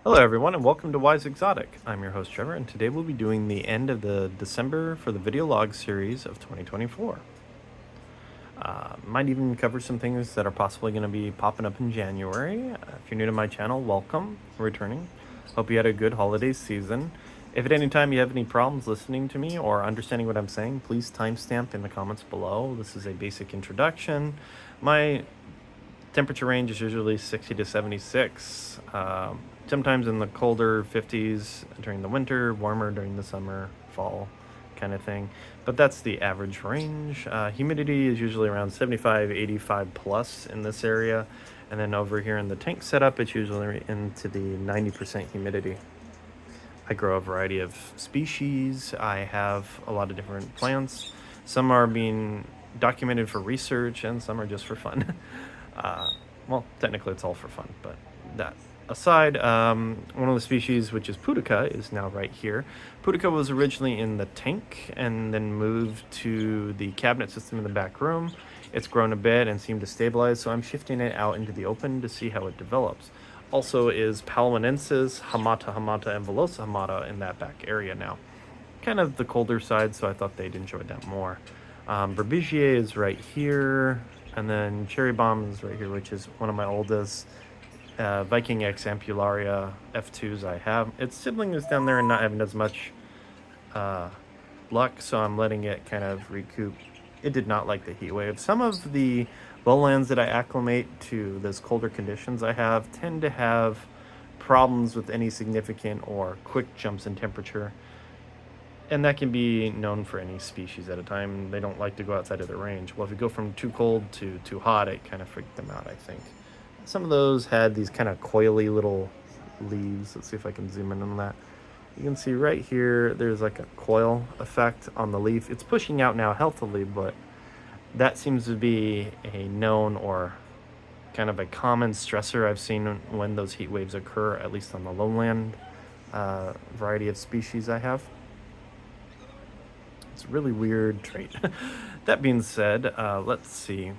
Hello, everyone, and welcome to Wise Exotic. I'm your host, Trevor, and today we'll be doing the end of the December for the video log series of 2024. Might even cover some things that are possibly going to be popping up in January. If you're new to my channel, welcome, returning. Hope you had a good holiday season. If at any time you have any problems listening to me or understanding what I'm saying, please timestamp in the comments below. This is a basic introduction. My temperature range is usually 60 to 76. Sometimes in the colder 50s during the winter, warmer during the summer, fall kind of thing. But that's the average range. Humidity is usually around 75, 85 plus in this area. And then over here in the tank setup, it's usually into the 90% humidity. I grow a variety of species. I have a lot of different plants. Some are being documented for research and some are just for fun. Well, technically it's all for fun, but that aside, one of the species, which is Pudica, is now right here. Pudica was originally in the tank and then moved to the cabinet system in the back room. It's grown a bit and seemed to stabilize, so I'm shifting it out into the open to see how it develops. Also is Palawanensis, Hamata, and Velosa Hamata in that back area now. Kind of the colder side, so I thought they'd enjoy that more. Berbigier is right here, and then Cherry Bomb is right here, which is one of my oldest Viking X Ampularia F2s I have. Its sibling is down there and not having as much luck, so I'm letting it kind of recoup. It did not like the heat wave. Some of the lowlands that I acclimate to those colder conditions I have tend to have problems with any significant or quick jumps in temperature. And that can be known for any species at a time. They don't like to go outside of their range. Well, if you go from too cold to too hot, it kind of freaked them out, I think. Some of those had these kind of coily little leaves. Let's see if I can zoom in on that. You can see right here, there's like a coil effect on the leaf. It's pushing out now healthily, but that seems to be a known or kind of a common stressor I've seen when those heat waves occur, at least on the lowland variety of species I have. It's a really weird trait. That being said, let's see.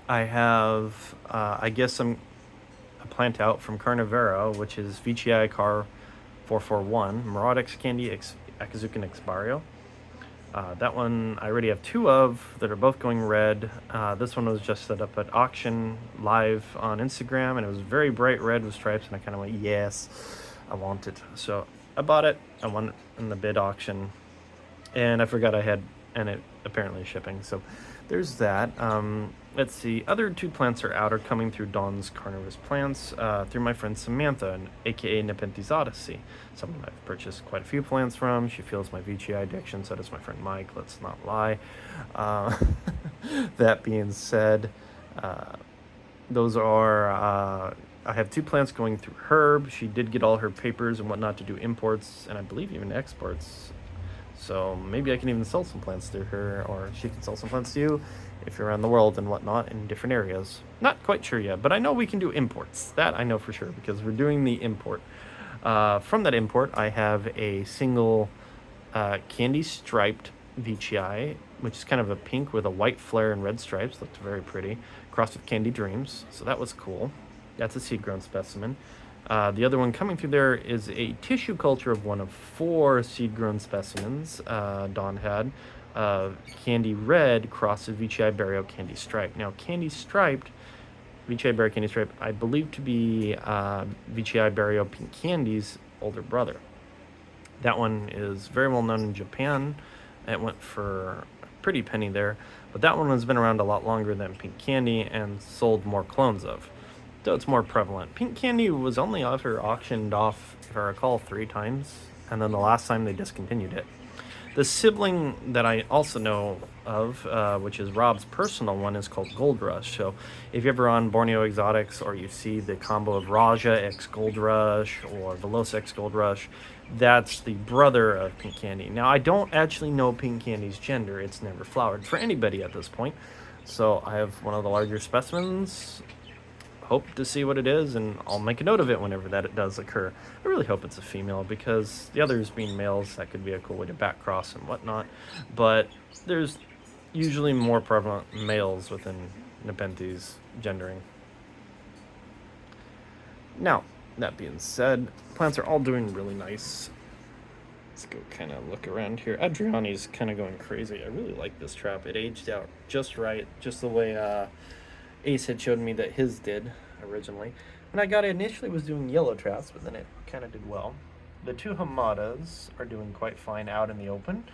I have, I guess, a plant out from Carnivera, which is Veitchii Car 441, Morodex Candy, Akazukin Exbario. That one I already have two of that are both going red. This one was just set up at auction live on Instagram, and it was very bright red with stripes, and I kind of went, yes, I want it. So I bought it. I won it in the bid auction, and I forgot I had, and it apparently is shipping. So there's that. Let's see. Other two plants are out, are coming through Dawn's Carnivorous Plants through my friend Samantha, aka Nepenthes Odyssey. Someone I've purchased quite a few plants from. She feels my Veitchii addiction, so does my friend Mike. Let's not lie. That being said, those are... I have two plants going through Herb. She did get all her papers and whatnot to do imports, and I believe even exports. So maybe I can even sell some plants to her, or she can sell some plants to you if you're around the world and whatnot in different areas. Not quite sure yet, but I know we can do imports. That I know for sure because we're doing the import. From that import, I have a single candy striped Veitchii, which is kind of a pink with a white flare and red stripes. Looked very pretty. Crossed with Candy Dreams, so that was cool. That's a seed-grown specimen. The other one coming through there is a tissue culture of one of four seed-grown specimens Dawn had. Candy Red crossed with Veitchii Barrio Candy Stripe. Now, Candy Striped, Veitchii Barrio Candy Stripe, I believe to be Veitchii Barrio Pink Candy's older brother. That one is very well known in Japan. It went for a pretty penny there, but that one has been around a lot longer than Pink Candy and sold more clones of. So it's more prevalent. Pink Candy was only auctioned off, if I recall, 3 times, and then the last time they discontinued it. The sibling that I also know of, which is Rob's personal one, is called Gold Rush. So if you're ever on Borneo Exotics or you see the combo of Raja X Gold Rush or Velosa X Gold Rush, that's the brother of Pink Candy. Now, I don't actually know Pink Candy's gender. It's never flowered for anybody at this point. So I have one of the larger specimens. Hope to see what it is, and I'll make a note of it whenever that it does occur. I really hope it's a female, because the others being males, that could be a cool way to back cross and whatnot, but there's usually more prevalent males within Nepenthes gendering. Now, That being said, plants are all doing really nice. Let's go kind of look around here. Adriani's kind of going crazy. I really like this trap. It aged out just right, just the way Ace had showed me that his did originally. When I got it initially, it was doing yellow traps, but then it kind of did well. The two Hamadas are doing quite fine out in the open.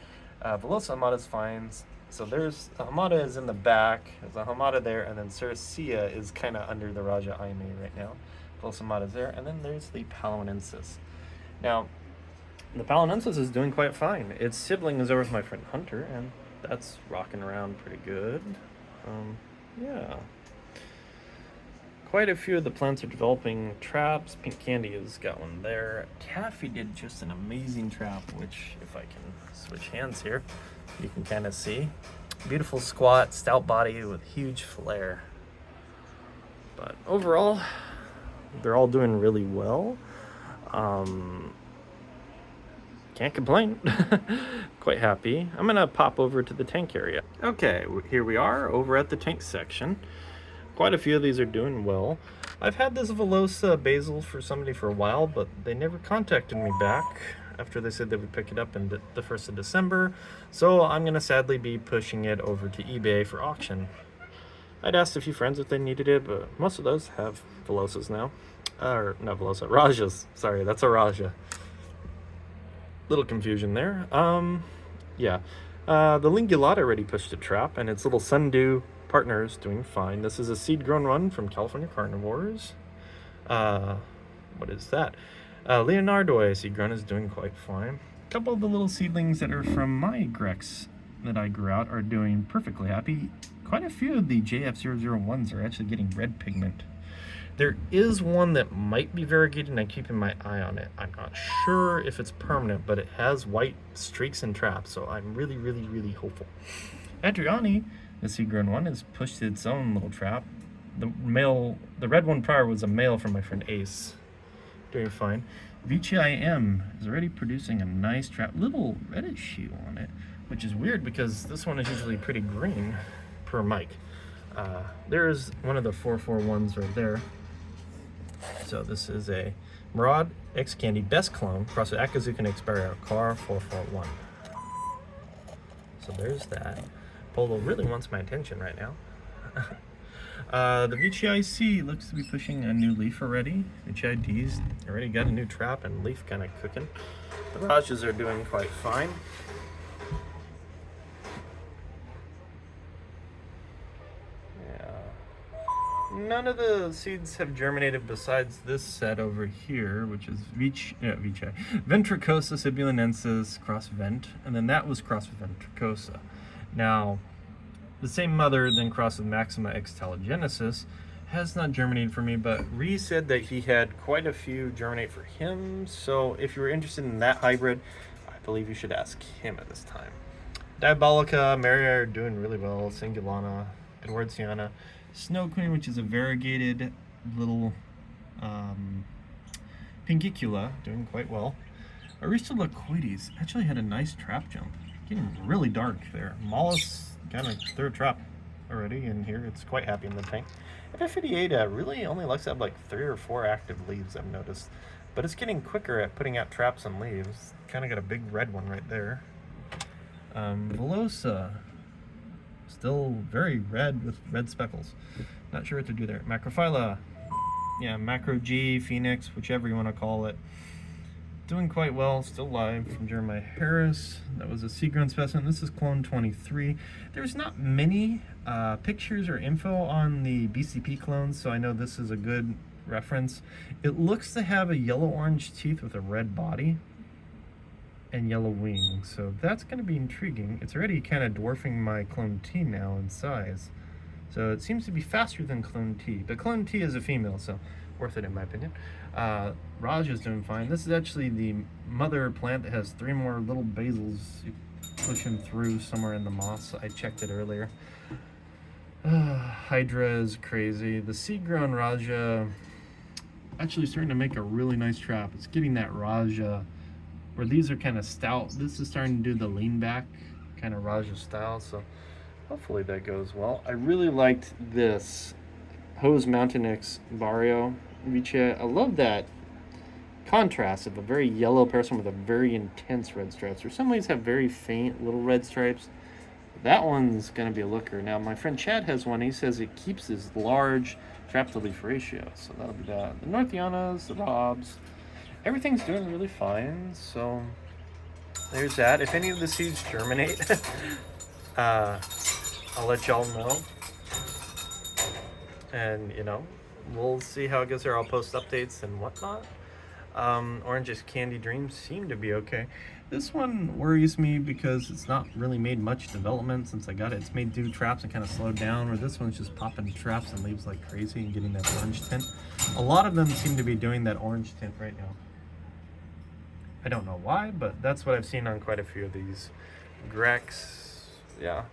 Velosa Hamada's fine. So there's the Hamada is in the back. There's a Hamada there, and then Cerecia is kind of under the Raja Aime right now. Velosa Hamada's there, and then there's the Palinensis. Now, the Palinensis is doing quite fine. Its sibling is over with my friend Hunter, and that's rocking around pretty good. Yeah. Quite a few of the plants are developing traps. Pink Candy has got one there. Taffy did just an amazing trap, which, if I can switch hands here, you can kind of see. Beautiful squat, stout body with huge flare. But overall, they're all doing really well. Can't complain. Quite happy. I'm gonna pop over to the tank area. Okay, here we are over at the tank section. Quite a few of these are doing well. I've had this Velosa basil for somebody for a while, but they never contacted me back after they said they would pick it up in the 1st of December. So I'm gonna sadly be pushing it over to eBay for auction. I'd asked a few friends if they needed it, but most of those have Velosas now. Or not Velosa, Rajas. Sorry, that's a Raja. Little confusion there. Yeah. The Lingulata already pushed a trap, and its little Sundew partner's doing fine. This is a seed-grown one from California Carnivores. What is that? Leonardo seed-grown is doing quite fine. A couple of the little seedlings that are from my Grex that I grew out are doing perfectly happy. Quite a few of the JF001s are actually getting red pigment. There is one that might be variegated, and I'm keeping my eye on it. I'm not sure if it's permanent, but it has white streaks and traps, so I'm really, really, really hopeful. Adriani, the seed-grown one, has pushed its own little trap. The red one prior was a male from my friend Ace. Doing fine. VCIM is already producing a nice trap. Little reddish hue on it, which is weird because this one is usually pretty green per mic. There's one of the 441s right there. So this is a Murad X Candy Best Clone crossed with Akazuka and Xperia Car 441. So there's that. Polo really wants my attention right now. The VCIC looks to be pushing a new leaf already. VCID's already got a new trap and leaf kind of cooking. The Rajas are doing quite fine. None of the seeds have germinated besides this set over here, which is Ventricosa sibulinensis cross Vent, and then that was crossed with Ventricosa. Now, the same mother then crossed with Maxima Extelligenesis has not germinated for me, but Ree said that he had quite a few germinate for him, so if you were interested in that hybrid, I believe you should ask him at this time. Diabolica, Maria are doing really well, Singulana, Edwardsiana, Snow Queen, which is a variegated little Pingicula, doing quite well. Aristolocoides actually had a nice trap jump. Getting really dark there. Mollusk kind of threw a trap already in here. It's quite happy in the tank. Epiphytiata really only looks at like 3 or 4 active leaves, I've noticed. But it's getting quicker at putting out traps and leaves. Kind of got a big red one right there. Velosa. Still very red with red speckles. Not sure what to do there. Macrophylla. Yeah, Macro G, Phoenix, whichever you want to call it. Doing quite well. Still live from Jeremiah Harris. That was a seed-grown specimen. This is clone 23. There's not many pictures or info on the BCP clones, so I know this is a good reference. It looks to have a yellow-orange teeth with a red body and yellow wings, so that's going to be intriguing. It's already kind of dwarfing my Clone T now in size, so it seems to be faster than Clone T, but Clone T is a female, so worth it in my opinion. Raj is doing fine. This is actually the mother plant that has 3 more little basils pushing through somewhere in the moss. I checked it earlier. Hydra is crazy. The seed-grown Raja actually starting to make a really nice trap. It's getting that Raja where these are kind of stout. This is starting to do the lean back kind of Raja style, so hopefully that goes well. I really liked this Hose Mountain X Barrio Vice. I love that contrast of a very yellow person with a very intense red stripes. Or some leaves have very faint little red stripes. That one's going to be a looker. Now, my friend Chad has one. He says it keeps his large trap-to-leaf ratio. So that'll be that. The Northianas, the Robs, everything's doing really fine. So there's that. If any of the seeds germinate, I'll let y'all know. And, you know, we'll see how it goes there. I'll post updates and whatnot. Orange's Candy Dreams seem to be okay. This one worries me because it's not really made much development since I got it. It's made 2 traps and kind of slowed down, where this one's just popping traps and leaves like crazy and getting that orange tint. A lot of them seem to be doing that orange tint right now. I don't know why, but that's what I've seen on quite a few of these Grex. Yeah,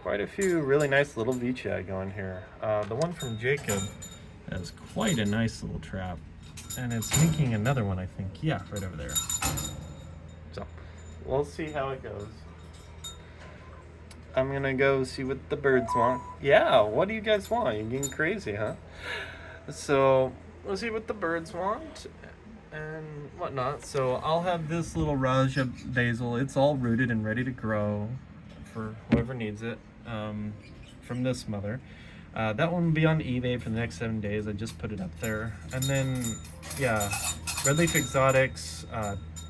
quite a few really nice little Veitchii going here. The one from Jacob has quite a nice little trap. And it's making another one, I think. Yeah, right over there. So, we'll see how it goes. I'm gonna go see what the birds want. Yeah, what do you guys want? You're getting crazy, huh? So, we'll see what the birds want and whatnot. So, I'll have this little Raja basil. It's all rooted and ready to grow for whoever needs it from this mother. That one will be on eBay for the next 7 days. I just put it up there. And then, yeah, Red Leaf Exotics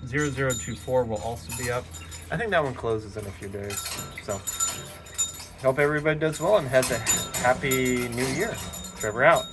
0024 will also be up. I think that one closes in a few days. So, hope everybody does well and has a happy new year. Trevor out.